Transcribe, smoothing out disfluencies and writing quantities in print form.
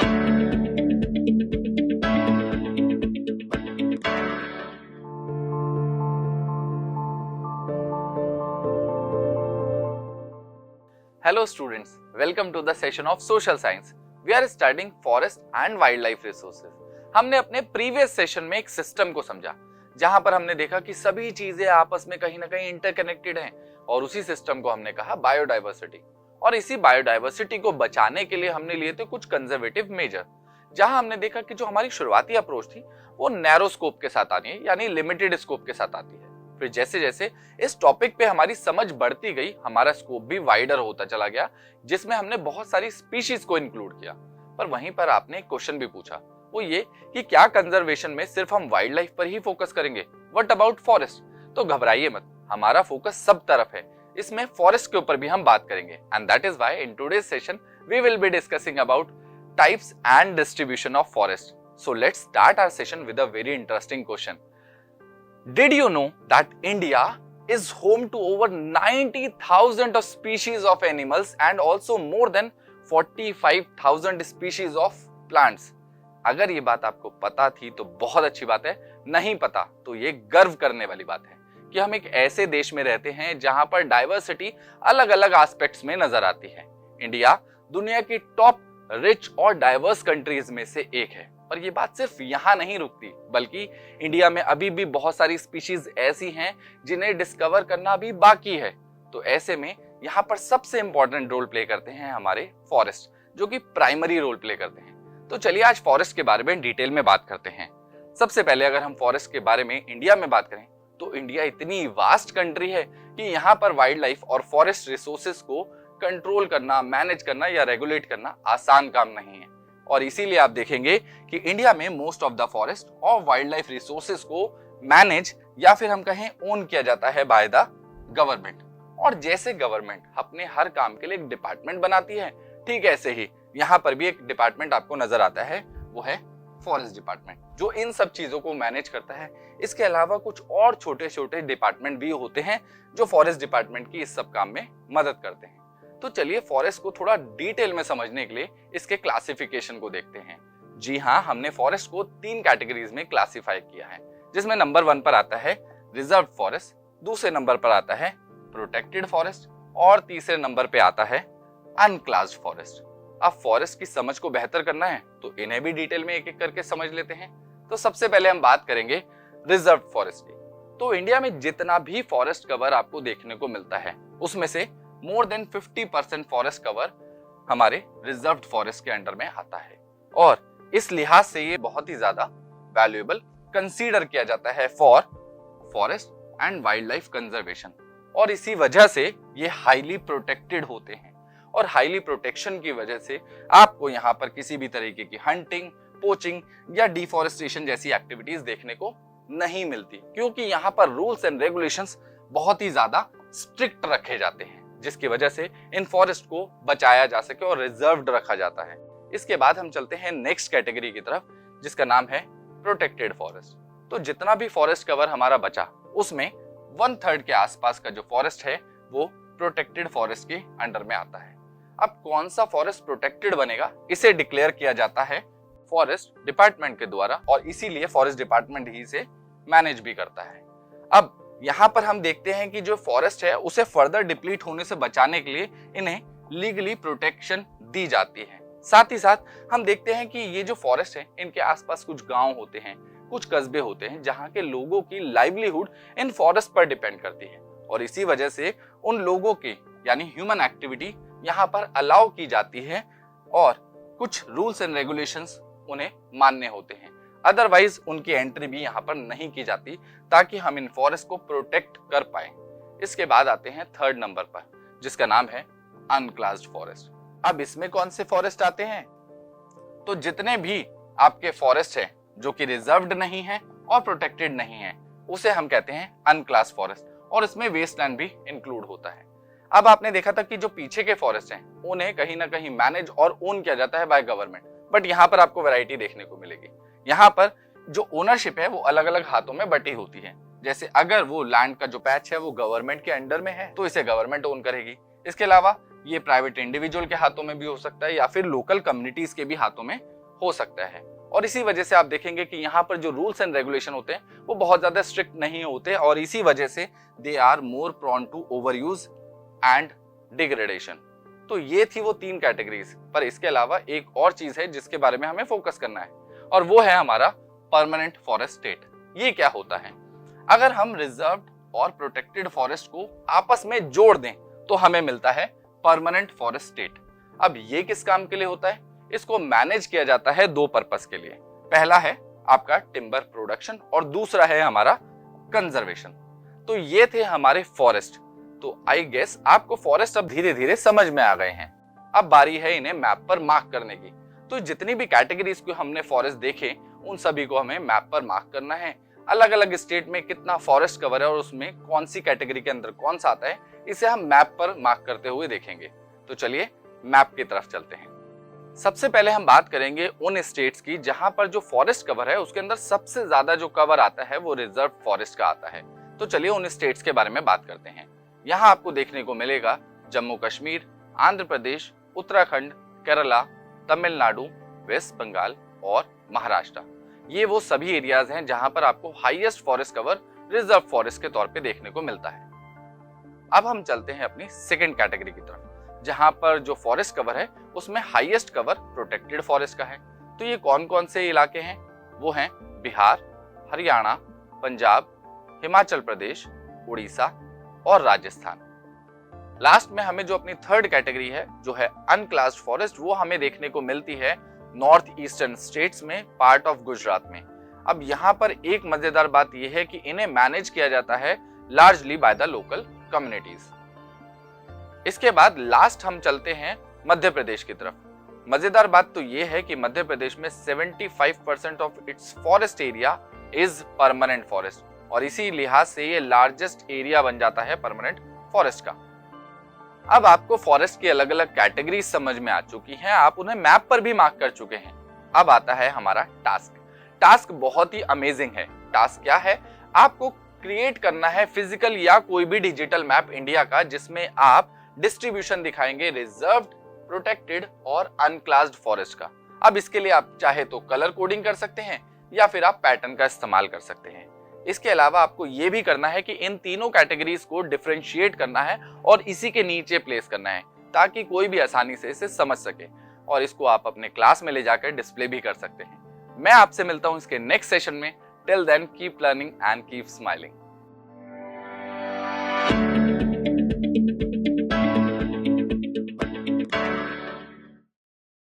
Hello students, welcome to the session of Social Science. We are studying forest and wildlife resources. हमने अपने previous session में एक system को समझा जहां पर हमने देखा कि सभी चीजें आपस में कहीं ना कहीं इंटरकनेक्टेड हैं और उसी सिस्टम को हमने कहा बायोडाइवर्सिटी। और इसी बायोडाइवर्सिटी को बचाने के लिए हमने लिए थे कुछ कंजर्वेटिव मेजर, जहां हमने देखा कि जो हमारी शुरुआती अप्रोच थी वो नैरो स्कोप के साथ आनी है, यानी लिमिटेड स्कोप के साथ आती है। फिर जैसे जैसे इस टॉपिक पे हमारी समझ बढ़ती गई, हमारा स्कोप भी वाइडर होता चला गया, जिसमें हमने बहुत सारी स्पीशीज को इंक्लूड किया। पर वहीं पर आपने एक क्वेश्चन भी पूछा, वो ये कि क्या कंजर्वेशन में सिर्फ हम वाइल्ड लाइफ पर ही फोकस करेंगे, व्हाट अबाउट फॉरेस्ट? तो घबराइए मत, हमारा फोकस सब तरफ है, इसमें फॉरेस्ट के ऊपर भी हम बात करेंगे। And that is why in today's session we will be discussing about types and distribution of forest. So let's start our session with a very interesting question. Did you know that India is home to over 90,000 of species of animals and also more than 45,000 species of plants? अगर ये बात आपको पता थी तो बहुत अच्छी बात है, नहीं पता तो ये गर्व करने वाली बात है कि हम एक ऐसे देश में रहते हैं जहां पर डाइवर्सिटी अलग अलग एस्पेक्ट्स में नजर आती है। इंडिया दुनिया की टॉप रिच और डाइवर्स कंट्रीज में से एक है। और ये बात सिर्फ यहाँ नहीं रुकती, बल्कि इंडिया में अभी भी बहुत सारी स्पीशीज ऐसी हैं जिन्हें डिस्कवर करना अभी बाकी है। तो ऐसे में यहाँ पर सबसे इंपॉर्टेंट रोल प्ले करते हैं हमारे फॉरेस्ट, जो कि प्राइमरी रोल प्ले करते हैं। तो चलिए आज फॉरेस्ट के बारे में डिटेल में बात करते हैं। सबसे पहले अगर हम फॉरेस्ट के बारे में इंडिया में बात करें तो इंडिया इतनी वास्ट कंट्री है कि यहाँ पर वाइल्ड लाइफ और फॉरेस्ट रिसोर्सेज को कंट्रोल करना, मैनेज करना या रेगुलेट करना आसान काम नहीं है। और इसीलिए आप देखेंगे कि इंडिया में मोस्ट ऑफ द फॉरेस्ट और वाइल्ड लाइफ रिसोर्सेज को मैनेज या फिर हम कहें ओन किया जाता है बाय द गवर्नमेंट। और जैसे गवर्नमेंट अपने हर काम के लिए एक डिपार्टमेंट बनाती है, ठीक ऐसे ही यहाँ पर भी एक डिपार्टमेंट आपको नजर आता है, वो है फॉरेस्ट डिपार्टमेंट, जो इन सब चीजों को मैनेज करता है। इसके अलावा कुछ और छोटे छोटे डिपार्टमेंट भी होते हैं जो फॉरेस्ट डिपार्टमेंट की इस सब काम में मदद करते हैं। तो चलिए फॉरेस्ट को थोड़ा डिटेल में समझने के लिए इसके क्लासिफिकेशन को देखते हैं। जी हाँ, हमने फॉरेस्ट को 3 कैटेगरीज में क्लासिफाई किया है, जिसमें नंबर 1 पर आता है रिजर्व फॉरेस्ट, दूसरे नंबर पर आता है प्रोटेक्टेड फॉरेस्ट और तीसरे नंबर पे आता है अनक्लास्ड फॉरेस्ट। अब फॉरेस्ट की समझ को बेहतर करना है तो इन्हें भी डिटेल में एक एक करके समझ लेते हैं। तो सबसे पहले हम बात करेंगे रिजर्व फॉरेस्ट की। तो इंडिया में जितना भी फॉरेस्ट कवर आपको देखने को मिलता है, उसमें से मोर देन 50% फॉरेस्ट कवर हमारे रिजर्व्ड फॉरेस्ट के अंडर में आता है। और इस लिहाज से ये बहुत ही ज्यादा वैल्यूएबल कंसीडर किया जाता है for forest and wild life conservation. और इसी वजह से ये हाईली प्रोटेक्टेड होते हैं। और हाईली प्रोटेक्शन की वजह से आपको यहाँ पर किसी भी तरीके की हंटिंग, पोचिंग या डिफॉरेस्टेशन जैसी एक्टिविटीज देखने को नहीं मिलती, क्योंकि यहाँ पर रूल्स एंड रेगुलेशंस बहुत ही ज्यादा स्ट्रिक्ट रखे जाते हैं, जिसकी वजह से इन फॉरेस्ट को बचाया जा सके और रिजर्व्ड रखा जाता है। इसके बाद हम चलते हैं नेक्स्ट कैटेगरी की तरफ, जिसका नाम है प्रोटेक्टेड फॉरेस्ट। तो जितना भी फॉरेस्ट कवर हमारा बचा, उसमें 1/3 के आसपास का जो फॉरेस्ट है वो प्रोटेक्टेड फॉरेस्ट के अंडर में आता है। अब कौन सा फॉरेस्ट प्रोटेक्टेड बनेगा, इसे डिक्लेयर किया जाता है फॉरेस्ट डिपार्टमेंट के द्वारा, और इसीलिए फॉरेस्ट डिपार्टमेंट ही इसे मैनेज भी करता है। अब यहाँ पर हम देखते हैं कि जो फॉरेस्ट है उसे फर्दर डिप्लीट होने से बचाने के लिए इन्हें लीगली प्रोटेक्शन दी जाती है। साथ ही साथ हम देखते हैं कि ये जो फॉरेस्ट है, इनके आसपास कुछ गांव होते हैं, कुछ कस्बे होते हैं, जहाँ के लोगों की लाइवलीहुड इन फॉरेस्ट पर डिपेंड करती है। और इसी वजह से उन लोगों की यानी ह्यूमन एक्टिविटी यहाँ पर अलाउ की जाती है और कुछ रूल्स एंड रेगुलेशंस उन्हें मानने होते हैं। अदरवाइज उनकी एंट्री भी यहाँ पर नहीं की जाती, ताकि हम इन फॉरेस्ट को प्रोटेक्ट कर पाए। इसके बाद आते हैं 3rd नंबर पर, जिसका नाम है अनक्लास्ड फॉरेस्ट। अब इसमें कौन से फॉरेस्ट आते हैं? तो जितने भी आपके फॉरेस्ट हैं जो कि रिजर्व्ड नहीं है और प्रोटेक्टेड नहीं है, उसे हम कहते हैं अनक्लास्ड फॉरेस्ट, और इसमें वेस्टलैंड भी इंक्लूड होता है। अब आपने देखा था कि जो पीछे के फॉरेस्ट हैं उन्हें कहीं ना कहीं मैनेज और ओन किया जाता है बाय गवर्नमेंट, बट यहाँ पर आपको वैरायटी देखने को मिलेगी। यहाँ पर जो ओनरशिप है वो अलग अलग हाथों में बटी होती है। जैसे अगर वो लैंड का जो पैच है वो गवर्नमेंट के अंडर में है तो इसे गवर्नमेंट ओन करेगी। इसके अलावा ये प्राइवेट इंडिविजुअल के हाथों में भी हो सकता है या फिर लोकल कम्युनिटीज के भी हाथों में हो सकता है। और इसी वजह से आप देखेंगे कि यहाँ पर जो रूल्स एंड रेगुलेशन होते हैं वो बहुत ज्यादा स्ट्रिक्ट नहीं होते और इसी वजह से they are more prone to over use and degradation. तो ये थी वो 3 कैटेगरीज, पर इसके अलावा एक और चीज है जिसके बारे में हमें फोकस करना है और वो है हमारा परमानेंट फॉरेस्ट स्टेट। ये क्या होता है? अगर हम रिजर्व्ड और प्रोटेक्टेड फॉरेस्ट को आपस में जोड़ दें तो हमें मिलता है परमानेंट फॉरेस्ट स्टेट। अब ये किस काम के लिए होता है? इसको मैनेज किया जाता है 2 पर्पस के लिए। पहला है आपका टिम्बर प्रोडक्शन और दूसरा है हमारा कंजर्वेशन। तो ये थे हमारे फॉरेस्ट। तो आई गेस आपको फॉरेस्ट अब धीरे धीरे समझ में आ गए हैं। अब बारी है इन्हें मैप पर मार्क करने की। तो जितनी भी कैटेगरीज को हमने फॉरेस्ट देखे उन सभी को हमें मैप पर मार्क करना है। अलग अलग स्टेट में कितना फॉरेस्ट कवर है और उसमें कौन सी कैटेगरी के अंदर कौन सा आता है, इसे हम मैप पर मार्क करते हुए देखेंगे। तो चलिए मैप की तरफ चलते हैं। सबसे पहले हम बात करेंगे उन स्टेट्स की जहां पर जो फॉरेस्ट कवर है उसके अंदर सबसे ज्यादा जो कवर आता है वो रिजर्व फॉरेस्ट का आता है। तो चलिए उन स्टेट्स के बारे में बात करते हैं। यहाँ आपको देखने को मिलेगा जम्मू कश्मीर, आंध्र प्रदेश, उत्तराखंड, केरला, तमिलनाडु, वेस्ट बंगाल और महाराष्ट्र। ये वो सभी एरियाज हैं जहां पर आपको highest forest cover reserve forest के तौर पे देखने को मिलता है। अब हम चलते हैं अपनी सेकंड कैटेगरी की तरफ, जहां पर जो फॉरेस्ट कवर है उसमें हाईएस्ट कवर प्रोटेक्टेड फॉरेस्ट का है। तो ये कौन कौन से इलाके हैं? वो हैं बिहार, हरियाणा, पंजाब, हिमाचल प्रदेश, उड़ीसा और राजस्थान। लास्ट में हमें जो अपनी थर्ड कैटेगरी है जो है अनक्लास्ड फॉरेस्ट, वो हमें देखने को मिलती है नॉर्थ ईस्टर्न स्टेट्स में, पार्ट ऑफ गुजरात में। अब यहाँ पर एक मजेदार बात यह है कि इन्हें मैनेज किया जाता है largely by the local communities. इसके बाद लास्ट हम चलते हैं मध्य प्रदेश की तरफ। मजेदार बात तो यह है कि मध्य प्रदेश में 75% of its forest area is permanent forest और इसी लिहाज से ये लार्जेस्ट एरिया बन जाता है परमानेंट फॉरेस्ट का। अब आपको फॉरेस्ट की अलग अलग कैटेगरीज समझ में आ चुकी हैं, आप उन्हें मैप पर भी मार्क कर चुके हैं। अब आता है हमारा टास्क। टास्क बहुत ही अमेजिंग है। टास्क क्या है? आपको क्रिएट करना है फिजिकल या कोई भी डिजिटल मैप इंडिया का जिसमें आप डिस्ट्रीब्यूशन दिखाएंगे रिजर्व्ड, प्रोटेक्टेड और अनक्लास्ड फॉरेस्ट का। अब इसके लिए आप चाहे तो कलर कोडिंग कर सकते हैं या फिर आप पैटर्न का इस्तेमाल कर सकते हैं। इसके अलावा आपको यह भी करना है कि इन तीनों कैटेगरीज को डिफरेंशिएट करना है और इसी के नीचे प्लेस करना है ताकि कोई भी आसानी से इसे समझ सके और इसको आप अपने क्लास में ले जाकर डिस्प्ले भी कर सकते हैं। मैं आपसे मिलता हूं इसके नेक्स्ट सेशन में। Till then keep learning and keep smiling.